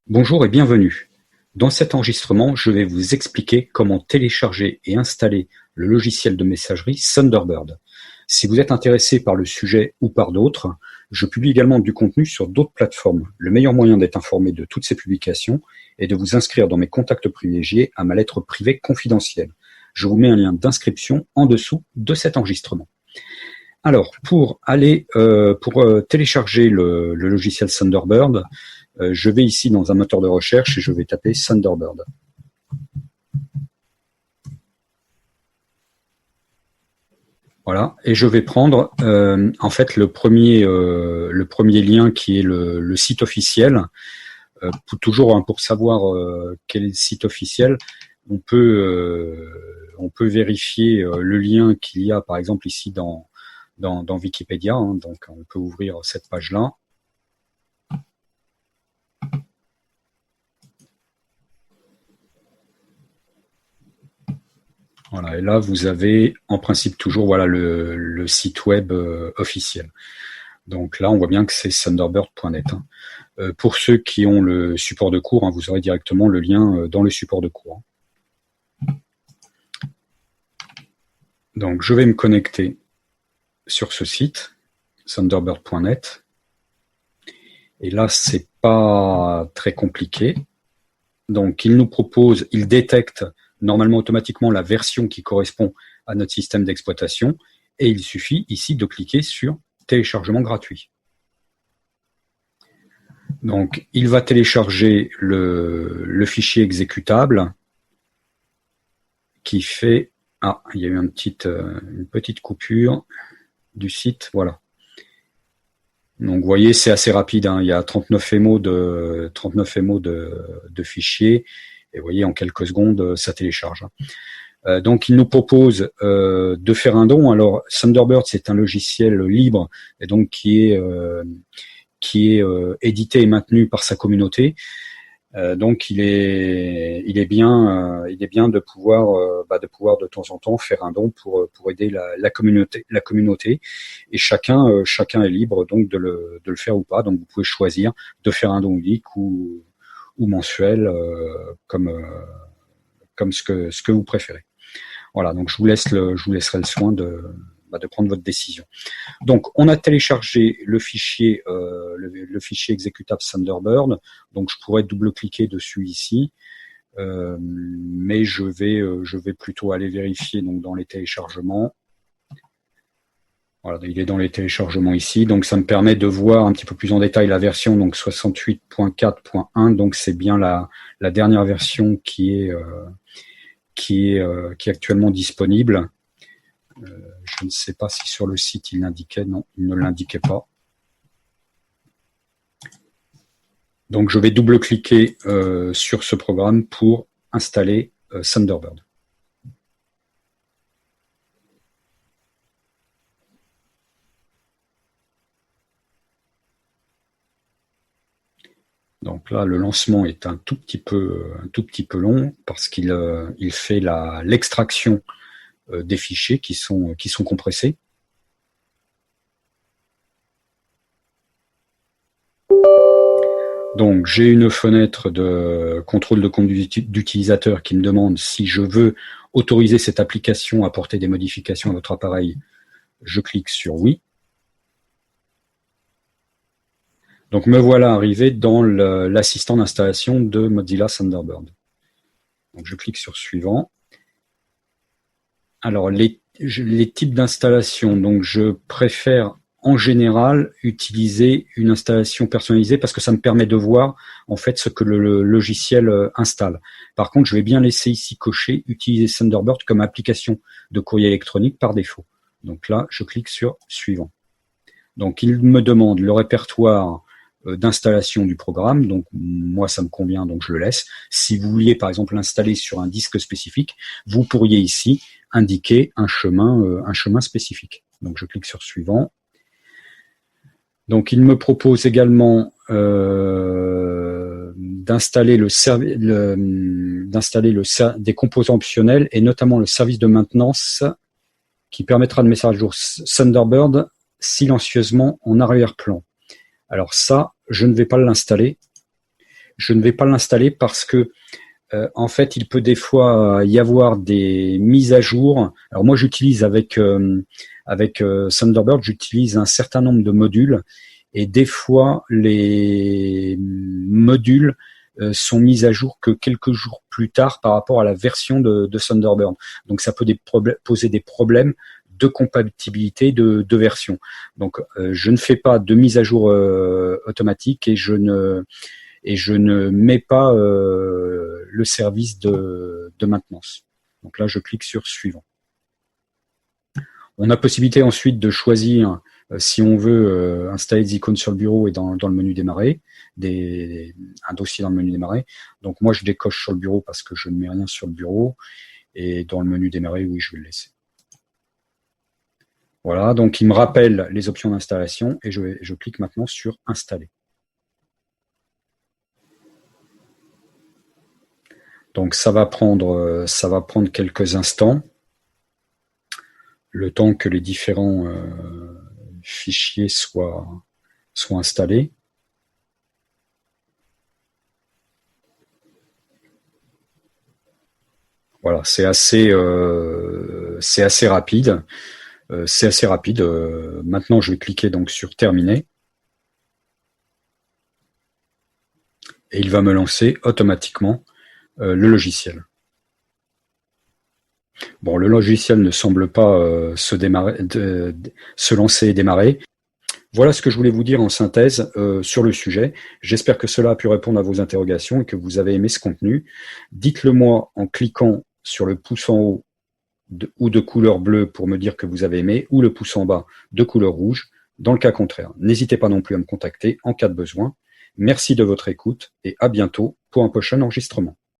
Bonjour et bienvenue. Dans cet enregistrement, je vais vous expliquer comment télécharger et installer le logiciel de messagerie Thunderbird. Si vous êtes intéressé par le sujet ou par d'autres, je publie également du contenu sur d'autres plateformes. Le meilleur moyen d'être informé de toutes ces publications est de vous inscrire dans mes contacts privilégiés à ma lettre privée confidentielle. Je vous mets un lien d'inscription en dessous de cet enregistrement. Alors, pour télécharger le logiciel Thunderbird, je vais ici dans un moteur de recherche et je vais taper Thunderbird. Voilà, et je vais prendre en fait le premier lien qui est le site officiel. Pour savoir quel est le site officiel, on peut vérifier le lien qu'il y a par exemple ici dans Wikipédia. Donc on peut ouvrir cette page-là. Voilà, et là vous avez en principe toujours voilà le site web officiel. Donc là on voit bien que c'est thunderbird.net. Pour ceux qui ont le support de cours, vous aurez directement le lien dans le support de cours. Donc je vais me connecter sur ce site, thunderbird.net. Et là, c'est pas très compliqué. Donc il détecte normalement automatiquement la version qui correspond à notre système d'exploitation et il suffit ici de cliquer sur téléchargement gratuit. Donc il va télécharger le fichier exécutable qui fait... Ah, il y a eu une petite coupure du site, voilà. Donc vous voyez, c'est assez rapide, il y a 39 MO de fichiers, et vous voyez, en quelques secondes, ça télécharge. Donc il nous propose de faire un don. Alors Thunderbird, c'est un logiciel libre, et donc qui est édité et maintenu par sa communauté. Donc il est bien de pouvoir de temps en temps faire un don pour aider la communauté, et chacun est libre donc de le faire ou pas. Donc vous pouvez choisir de faire un don unique ou mensuel comme ce que vous préférez. Voilà, donc je vous laisserai le soin de prendre votre décision. Donc, on a téléchargé le fichier exécutable Thunderbird. Donc, je pourrais double-cliquer dessus ici, mais je vais plutôt aller vérifier donc dans les téléchargements. Voilà, il est dans les téléchargements ici. Donc, ça me permet de voir un petit peu plus en détail la version, donc 68.4.1. Donc, c'est bien la dernière version qui est actuellement disponible. Je ne sais pas si sur le site il l'indiquait. Non, il ne l'indiquait pas. Donc je vais double-cliquer sur ce programme pour installer Thunderbird. Donc là, le lancement est un tout petit peu long parce qu'il fait l'extraction des fichiers qui sont compressés. Donc j'ai une fenêtre de contrôle de compte d'utilisateur qui me demande si je veux autoriser cette application à apporter des modifications à votre appareil. Je clique sur oui. Donc me voilà arrivé dans l'assistant d'installation de Mozilla Thunderbird. Donc je clique sur suivant. Alors les types d'installation, donc je préfère en général utiliser une installation personnalisée parce que ça me permet de voir en fait ce que le logiciel installe. Par contre, je vais bien laisser ici cocher utiliser Thunderbird comme application de courrier électronique par défaut. Donc là, je clique sur suivant. Donc il me demande le répertoire d'installation du programme. Donc moi ça me convient, donc je le laisse. Si vous vouliez par exemple l'installer sur un disque spécifique, vous pourriez ici indiquer un chemin spécifique. Donc je clique sur suivant. Donc il me propose également d'installer des composants optionnels et notamment le service de maintenance qui permettra de mettre à jour Thunderbird silencieusement en arrière-plan. Alors ça, je ne vais pas l'installer je ne vais pas l'installer parce que en fait, il peut des fois y avoir des mises à jour. Alors moi, j'utilise avec Thunderbird, j'utilise un certain nombre de modules et des fois, les modules sont mis à jour que quelques jours plus tard par rapport à la version de Thunderbird. Donc, ça peut poser des problèmes de compatibilité de version. Donc, je ne fais pas de mise à jour automatique et je ne mets pas le service de maintenance. Donc là, je clique sur suivant. On a possibilité ensuite de choisir si on veut installer des icônes sur le bureau et dans le menu démarrer, un dossier dans le menu démarrer. Donc moi, je décoche sur le bureau parce que je ne mets rien sur le bureau. Et dans le menu démarrer, oui, je vais le laisser. Voilà, donc il me rappelle les options d'installation et je clique maintenant sur installer. Donc ça va prendre quelques instants, le temps que les différents fichiers soient installés. Voilà, c'est assez rapide. Maintenant, je vais cliquer donc sur terminer. Et il va me lancer automatiquement le logiciel. Bon, le logiciel ne semble pas se lancer et démarrer. Voilà ce que je voulais vous dire en synthèse sur le sujet. J'espère que cela a pu répondre à vos interrogations et que vous avez aimé ce contenu. Dites-le moi en cliquant sur le pouce en haut ou de couleur bleue pour me dire que vous avez aimé, ou le pouce en bas de couleur rouge dans le cas contraire. N'hésitez pas non plus à me contacter en cas de besoin. Merci de votre écoute et à bientôt pour un prochain enregistrement.